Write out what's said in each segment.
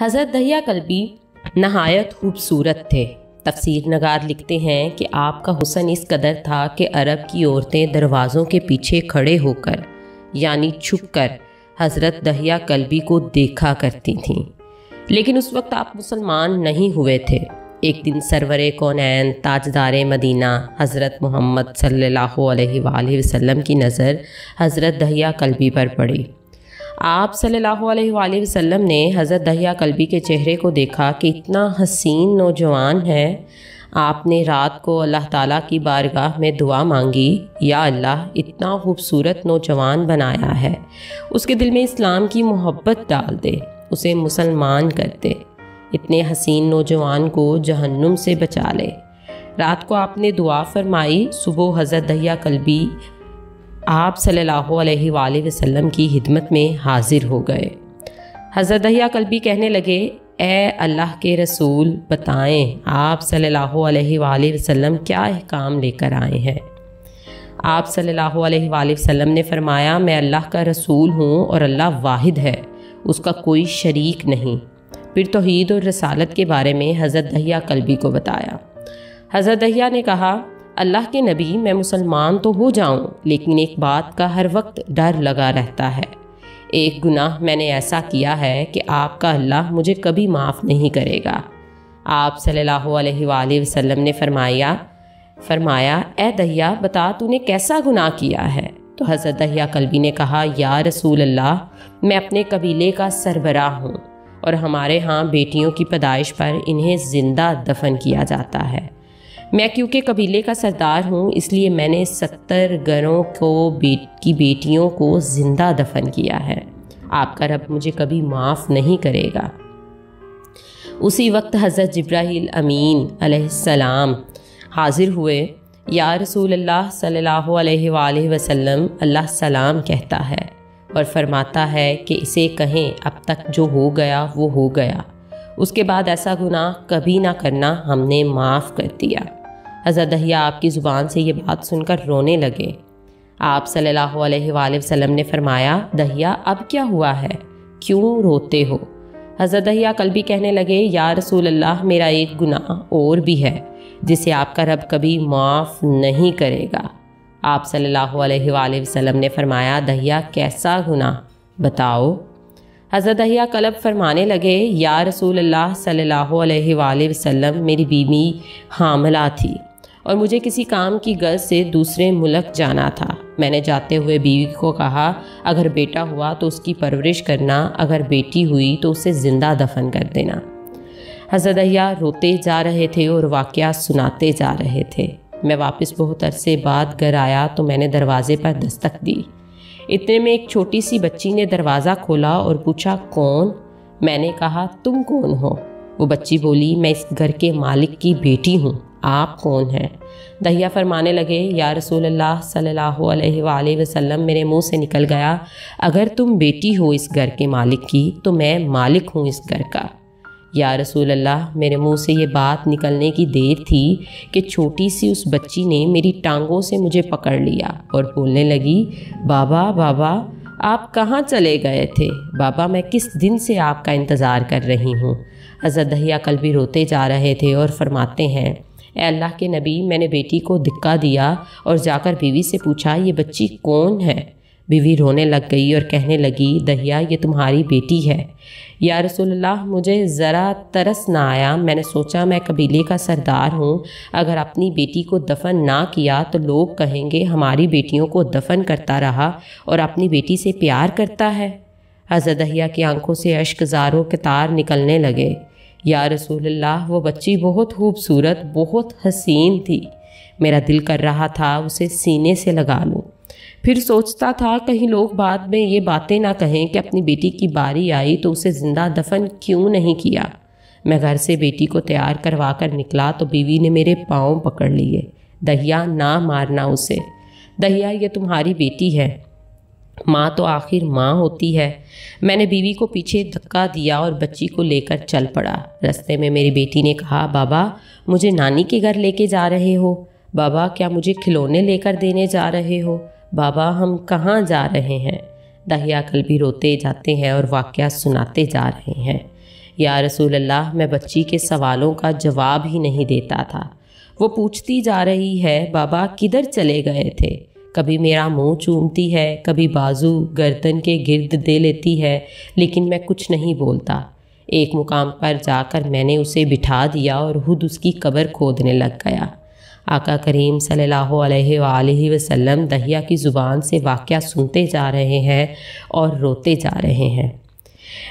حضرت دہیا کلبی نہایت خوبصورت تھے۔ تفسیر نگار لکھتے ہیں کہ آپ کا حسن اس قدر تھا کہ عرب کی عورتیں دروازوں کے پیچھے کھڑے ہو کر یعنی چھپ کر حضرت دہیا کلبی کو دیکھا کرتی تھیں، لیکن اس وقت آپ مسلمان نہیں ہوئے تھے۔ ایک دن سرور کونین تاجدار مدینہ حضرت محمد صلی اللہ علیہ وآلہ وسلم کی نظر حضرت دہیا کلبی پر پڑی۔ آپ صلی اللہ علیہ وآلہ وسلم نے حضرت دہیا کلبی کے چہرے کو دیکھا کہ اتنا حسین نوجوان ہے۔ آپ نے رات کو اللہ تعالیٰ کی بارگاہ میں دعا مانگی، یا اللہ اتنا خوبصورت نوجوان بنایا ہے، اس کے دل میں اسلام کی محبت ڈال دے، اسے مسلمان کر دے، اتنے حسین نوجوان کو جہنم سے بچا لے۔ رات کو آپ نے دعا فرمائی، صبح حضرت دہیا کلبی آپ صلی اللہ علیہ وآلہ وسلم کی خدمت میں حاضر ہو گئے۔ حضرت دہیا کلبی کہنے لگے، اے اللہ کے رسول، بتائیں آپ صلی اللہ علیہ وآلہ وسلم کیا احکام لے کر آئے ہیں؟ آپ صلی اللہ علیہ وآلہ وسلم نے فرمایا، میں اللہ کا رسول ہوں اور اللہ واحد ہے، اس کا کوئی شریک نہیں۔ پھر توحید اور رسالت کے بارے میں حضرت دہیا کلبی کو بتایا۔ حضرت دہیا نے کہا، اللہ کے نبی، میں مسلمان تو ہو جاؤں، لیکن ایک بات کا ہر وقت ڈر لگا رہتا ہے۔ ایک گناہ میں نے ایسا کیا ہے کہ آپ کا اللہ مجھے کبھی معاف نہیں کرے گا۔ آپ صلی اللہ علیہ وآلہ وسلم نے فرمایا اے دہیا، بتا تو نے کیسا گناہ کیا ہے؟ تو حضرت دہیا کلبی نے کہا، یا رسول اللہ، میں اپنے قبیلے کا سربراہ ہوں اور ہمارے ہاں بیٹیوں کی پیدائش پر انہیں زندہ دفن کیا جاتا ہے۔ میں کیونکہ قبیلے کا سردار ہوں، اس لیے میں نے 70 گھروں کی بیٹیوں کو زندہ دفن کیا ہے۔ آپ کا رب مجھے کبھی معاف نہیں کرے گا۔ اسی وقت حضرت جبرائیل امین علیہ السلام حاضر ہوئے۔ یا رسول اللہ صلی اللہ علیہ وآلہ وسلم، اللہ سلام کہتا ہے اور فرماتا ہے کہ اسے کہیں اب تک جو ہو گیا وہ ہو گیا، اس کے بعد ایسا گناہ کبھی نہ کرنا، ہم نے معاف کر دیا۔ حضرت دہیا آپ کی زبان سے یہ بات سن کر رونے لگے۔ آپ صلی اللہ علیہ وآلہ وسلم نے فرمایا، دہیا اب کیا ہوا ہے، کیوں روتے ہو؟ حضرت دہیا کلبی کہنے لگے، یا رسول اللہ، میرا ایک گناہ اور بھی ہے جسے آپ کا رب کبھی معاف نہیں کرے گا۔ آپ صلی اللہ علیہ وآلہ وسلم نے فرمایا، دہیا کیسا گناہ بتاؤ؟ حضرت دہیا کلب فرمانے لگے، یا رسول اللہ صلی اللہ علیہ وآلہ وسلم، میری بیوی حاملہ تھی اور مجھے کسی کام کی غرض سے دوسرے ملک جانا تھا۔ میں نے جاتے ہوئے بیوی کو کہا، اگر بیٹا ہوا تو اس کی پرورش کرنا، اگر بیٹی ہوئی تو اسے زندہ دفن کر دینا۔ حضرت دہیا روتے جا رہے تھے اور واقعہ سناتے جا رہے تھے۔ میں واپس بہت عرصے بعد گھر آیا تو میں نے دروازے پر دستک دی۔ اتنے میں ایک چھوٹی سی بچی نے دروازہ کھولا اور پوچھا، کون؟ میں نے کہا، تم کون ہو؟ وہ بچی بولی، میں اس گھر کے مالک کی بیٹی ہوں، آپ کون ہیں؟ دہیا فرمانے لگے، یا رسول اللہ صلی اللہ علیہ وآلہ وسلم، میرے منہ سے نکل گیا، اگر تم بیٹی ہو اس گھر کے مالک کی تو میں مالک ہوں اس گھر کا۔ یا رسول اللہ، میرے منہ سے یہ بات نکلنے کی دیر تھی کہ چھوٹی سی اس بچی نے میری ٹانگوں سے مجھے پکڑ لیا اور بولنے لگی، بابا بابا، آپ کہاں چلے گئے تھے؟ بابا، میں کس دن سے آپ کا انتظار کر رہی ہوں۔ حضرت دہیا کلبی روتے جا رہے تھے اور فرماتے ہیں، اے اللہ کے نبی، میں نے بیٹی کو دھکا دیا اور جا کر بیوی سے پوچھا، یہ بچی کون ہے؟ بیوی رونے لگ گئی اور کہنے لگی، دہیا یہ تمہاری بیٹی ہے۔ یا رسول اللہ، مجھے ذرا ترس نہ آیا، میں نے سوچا میں قبیلے کا سردار ہوں، اگر اپنی بیٹی کو دفن نہ کیا تو لوگ کہیں گے ہماری بیٹیوں کو دفن کرتا رہا اور اپنی بیٹی سے پیار کرتا ہے۔ حضرت دہیا کی آنکھوں سے اشک زاروں کے تار نکلنے لگے۔ یا رسول اللہ، وہ بچی بہت خوبصورت، بہت حسین تھی، میرا دل کر رہا تھا اسے سینے سے لگا لوں۔ پھر سوچتا تھا کہیں لوگ بعد میں یہ باتیں نہ کہیں کہ اپنی بیٹی کی باری آئی تو اسے زندہ دفن کیوں نہیں کیا۔ میں گھر سے بیٹی کو تیار کروا کر نکلا تو بیوی نے میرے پاؤں پکڑ لیے، دہیا نہ مارنا اسے، دہیا یہ تمہاری بیٹی ہے، ماں تو آخر ماں ہوتی ہے۔ میں نے بیوی کو پیچھے دھکا دیا اور بچی کو لے کر چل پڑا۔ رستے میں میری بیٹی نے کہا، بابا مجھے نانی کے گھر لے کے جا رہے ہو؟ بابا کیا مجھے کھلونے لے کر دینے جا رہے ہو؟ بابا ہم کہاں جا رہے ہیں؟ دہیا کلبی روتے جاتے ہیں اور واقعہ سناتے جا رہے ہیں۔ یا رسول اللہ، میں بچی کے سوالوں کا جواب ہی نہیں دیتا تھا۔ وہ پوچھتی جا رہی ہے، بابا کدھر چلے گئے تھے؟ کبھی میرا منہ چومتی ہے، کبھی بازو گردن کے گرد دے لیتی ہے، لیکن میں کچھ نہیں بولتا۔ ایک مقام پر جا کر میں نے اسے بٹھا دیا اور خود اس کی قبر کھودنے لگ گیا۔ آقا کریم صلی اللہ علیہ وآلہ وسلم دہیہ کی زبان سے واقعہ سنتے جا رہے ہیں اور روتے جا رہے ہیں۔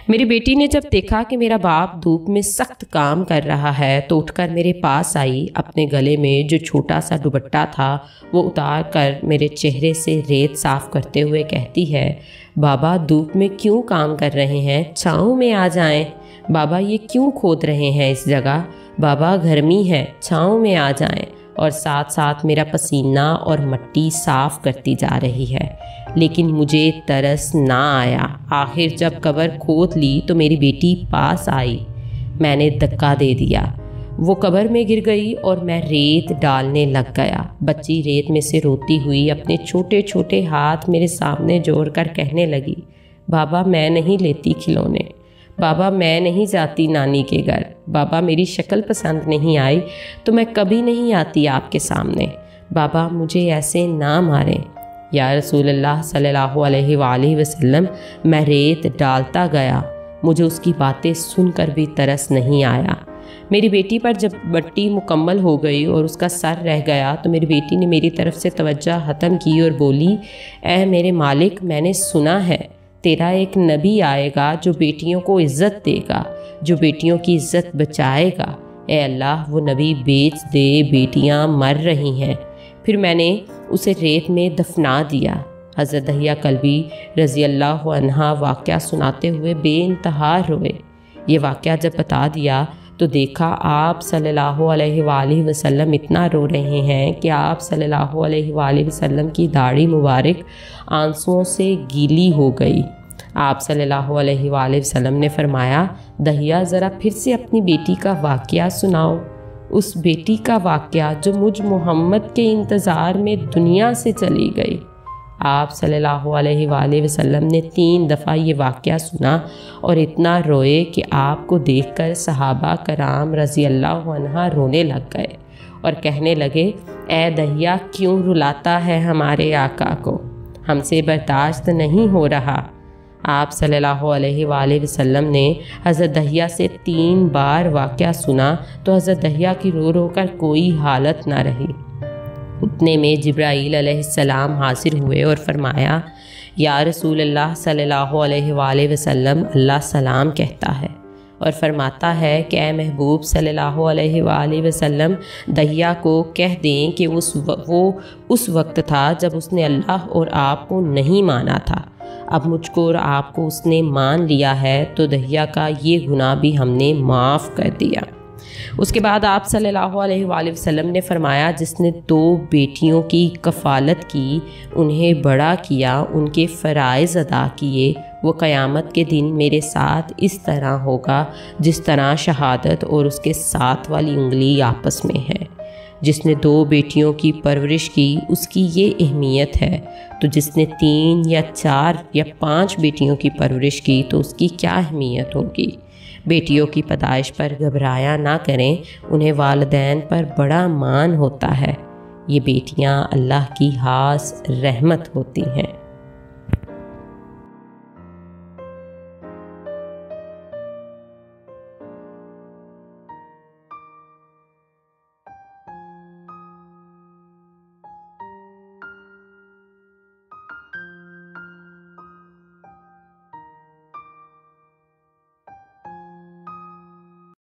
میری بیٹی نے جب دیکھا کہ میرا باپ دھوپ میں سخت کام کر رہا ہے تو اٹھ کر میرے پاس آئی، اپنے گلے میں جو چھوٹا سا دوپٹہ تھا وہ اتار کر میرے چہرے سے ریت صاف کرتے ہوئے کہتی ہے، بابا دھوپ میں کیوں کام کر رہے ہیں؟ چھاؤں میں آ جائیں۔ بابا یہ کیوں کھود رہے ہیں اس جگہ؟ بابا گرمی ہے، چھاؤں میں آ جائیں۔ اور ساتھ ساتھ میرا پسینہ اور مٹی صاف کرتی جا رہی ہے، لیکن مجھے ترس نہ آیا۔ آخر جب قبر کھود لی تو میری بیٹی پاس آئی، میں نے دھکا دے دیا، وہ قبر میں گر گئی اور میں ریت ڈالنے لگ گیا۔ بچی ریت میں سے روتی ہوئی اپنے چھوٹے چھوٹے ہاتھ میرے سامنے جوڑ کر کہنے لگی، بابا میں نہیں لیتی کھلونے، بابا میں نہیں جاتی نانی کے گھر، بابا میری شکل پسند نہیں آئی تو میں کبھی نہیں آتی آپ کے سامنے، بابا مجھے ایسے نہ ماریں۔ یا رسول اللہ صلی اللہ علیہ وآلہ وسلم، میں ریت ڈالتا گیا، مجھے اس کی باتیں سن کر بھی ترس نہیں آیا۔ میری بیٹی پر جب مٹی مکمل ہو گئی اور اس کا سر رہ گیا تو میری بیٹی نے میری طرف سے توجہ ختم کی اور بولی، اے میرے مالک، میں نے سنا ہے تیرا ایک نبی آئے گا جو بیٹیوں کو عزت دے گا، جو بیٹیوں کی عزت بچائے گا۔ اے اللہ وہ نبی بیچ دے، بیٹیاں مر رہی ہیں۔ پھر میں نے اسے ریت میں دفنا دیا۔ حضرت دہیہ کلبی رضی اللہ عنہ واقعہ سناتے ہوئے بے انتہا روئے۔ یہ واقعہ جب بتا دیا تو دیکھا آپ صلی اللہ علیہ وآلہ وسلم اتنا رو رہے ہیں کہ آپ صلی اللہ علیہ وآلہ وسلم کی داڑھی مبارک آنسوؤں سے گیلی ہو گئی۔ آپ صلی اللہ علیہ وآلہ وسلم نے فرمایا، دہیہ ذرا پھر سے اپنی بیٹی کا واقعہ سناؤ، اس بیٹی کا واقعہ جو مجھ محمد کے انتظار میں دنیا سے چلی گئی۔ آپ صلی اللہ علیہ وآلہ وسلم نے 3 دفعہ یہ واقعہ سنا اور اتنا روئے کہ آپ کو دیکھ کر صحابہ کرام رضی اللہ عنہ رونے لگ گئے اور کہنے لگے، اے دہیہ کیوں رلاتا ہے ہمارے آقا کو، ہم سے برداشت نہیں ہو رہا۔ آپ صلی اللہ علیہ وآلہ وسلم نے حضرت دہیہ سے 3 بار واقعہ سنا تو حضرت دہیہ کی رو رو کر کوئی حالت نہ رہی۔ اتنے میں جبرائیل علیہ السلام حاضر ہوئے اور فرمایا، یا رسول اللہ صلی اللہ علیہ وآلہ وسلم، اللہ سلام کہتا ہے اور فرماتا ہے کہ اے محبوب صلی اللہ علیہ وآلہ وسلم، دہیہ کو کہہ دیں کہ وہ اس وقت تھا جب اس نے اللہ اور آپ کو نہیں مانا تھا، اب مجھ کو اور آپ کو اس نے مان لیا ہے تو دہیہ کا یہ گناہ بھی ہم نے معاف کر دیا۔ اس کے بعد آپ صلی اللہ علیہ وآلہ وسلم نے فرمایا، جس نے 2 بیٹیوں کی کفالت کی، انہیں بڑا کیا، ان کے فرائض ادا کیے، وہ قیامت کے دن میرے ساتھ اس طرح ہوگا جس طرح شہادت اور اس کے ساتھ والی انگلی آپس میں ہے۔ جس نے 2 بیٹیوں کی پرورش کی اس کی یہ اہمیت ہے، تو جس نے 3 یا 4 یا 5 بیٹیوں کی پرورش کی تو اس کی کیا اہمیت ہوگی۔ بیٹیوں کی پیدائش پر گھبرایا نہ کریں، انہیں والدین پر بڑا مان ہوتا ہے، یہ بیٹیاں اللہ کی خاص رحمت ہوتی ہیں۔